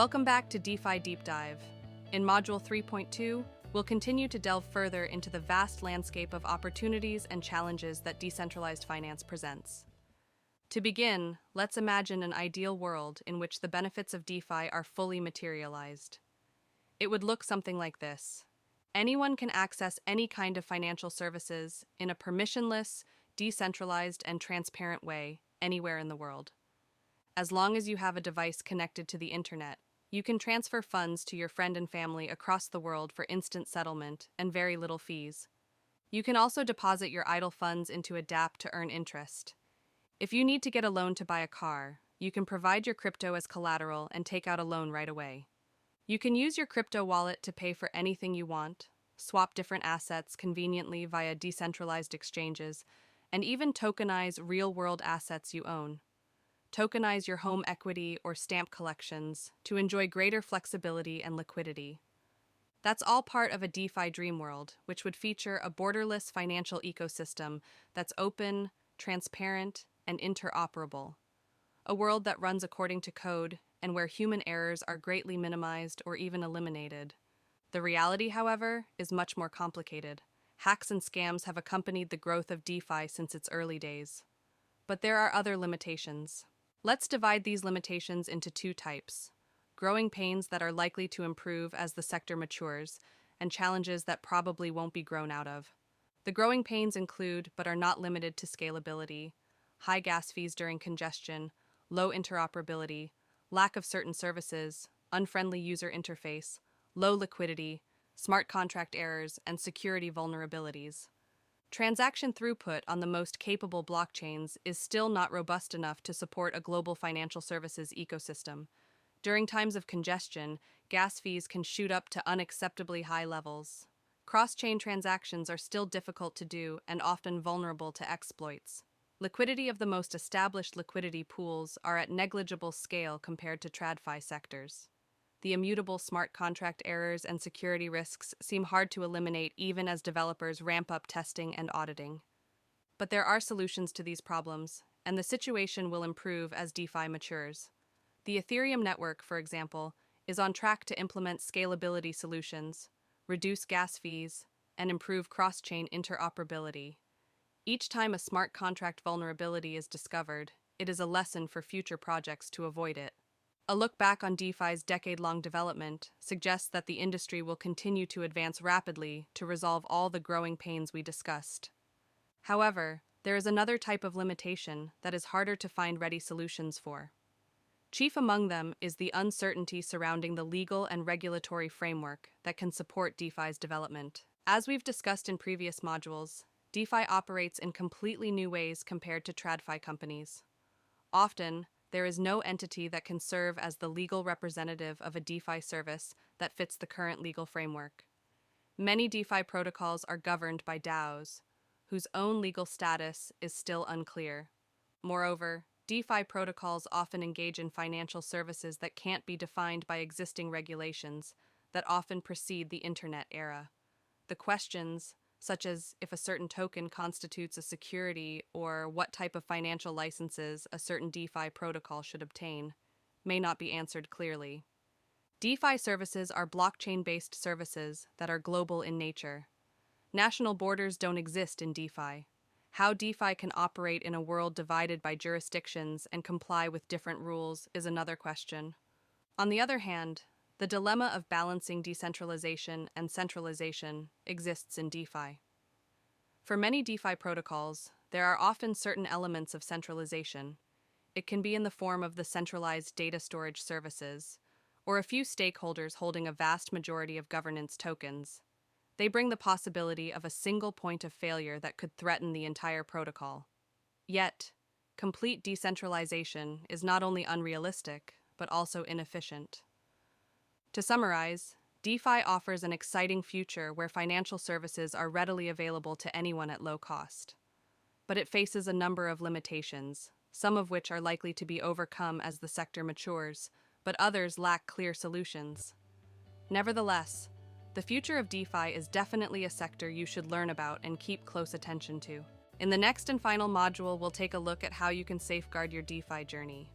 Welcome back to DeFi Deep Dive. In Module 3.2, we'll continue to delve further into the vast landscape of opportunities and challenges that decentralized finance presents. To begin, let's imagine an ideal world in which the benefits of DeFi are fully materialized. It would look something like this. Anyone can access any kind of financial services in a permissionless, decentralized, and transparent way anywhere in the world. As long as you have a device connected to the internet, you can transfer funds to your friend and family across the world for instant settlement and very little fees. You can also deposit your idle funds into a DApp to earn interest. If you need to get a loan to buy a car, you can provide your crypto as collateral and take out a loan right away. You can use your crypto wallet to pay for anything you want, swap different assets conveniently via decentralized exchanges, and even tokenize real-world assets you own. Tokenize your home equity or stamp collections to enjoy greater flexibility and liquidity. That's all part of a DeFi dream world, which would feature a borderless financial ecosystem that's open, transparent, and interoperable. A world that runs according to code and where human errors are greatly minimized or even eliminated. The reality, however, is much more complicated. Hacks and scams have accompanied the growth of DeFi since its early days. But there are other limitations. Let's divide these limitations into two types: growing pains that are likely to improve as the sector matures, and challenges that probably won't be grown out of. The growing pains include, but are not limited to, scalability, high gas fees during congestion, low interoperability, lack of certain services, unfriendly user interface, low liquidity, smart contract errors, and security vulnerabilities. Transaction throughput on the most capable blockchains is still not robust enough to support a global financial services ecosystem. During times of congestion, gas fees can shoot up to unacceptably high levels. Cross-chain transactions are still difficult to do and often vulnerable to exploits. Liquidity of the most established liquidity pools are at negligible scale compared to TradFi sectors. The immutable smart contract errors and security risks seem hard to eliminate even as developers ramp up testing and auditing. But there are solutions to these problems, and the situation will improve as DeFi matures. The Ethereum network, for example, is on track to implement scalability solutions, reduce gas fees, and improve cross-chain interoperability. Each time a smart contract vulnerability is discovered, it is a lesson for future projects to avoid it. A look back on DeFi's decade-long development suggests that the industry will continue to advance rapidly to resolve all the growing pains we discussed. However, there is another type of limitation that is harder to find ready solutions for. Chief among them is the uncertainty surrounding the legal and regulatory framework that can support DeFi's development. As we've discussed in previous modules, DeFi operates in completely new ways compared to TradFi companies. Often, there is no entity that can serve as the legal representative of a DeFi service that fits the current legal framework. Many DeFi protocols are governed by DAOs, whose own legal status is still unclear. Moreover, DeFi protocols often engage in financial services that can't be defined by existing regulations that often precede the internet era. The questions, such as if a certain token constitutes a security or what type of financial licenses a certain DeFi protocol should obtain, may not be answered clearly. DeFi services are blockchain-based services that are global in nature. National borders don't exist in DeFi. How DeFi can operate in a world divided by jurisdictions and comply with different rules is another question. On the other hand, the dilemma of balancing decentralization and centralization exists in DeFi. For many DeFi protocols, there are often certain elements of centralization. It can be in the form of the centralized data storage services, or a few stakeholders holding a vast majority of governance tokens. They bring the possibility of a single point of failure that could threaten the entire protocol. Yet, complete decentralization is not only unrealistic, but also inefficient. To summarize, DeFi offers an exciting future where financial services are readily available to anyone at low cost. But it faces a number of limitations, some of which are likely to be overcome as the sector matures, but others lack clear solutions. Nevertheless, the future of DeFi is definitely a sector you should learn about and keep close attention to. In the next and final module, we'll take a look at how you can safeguard your DeFi journey.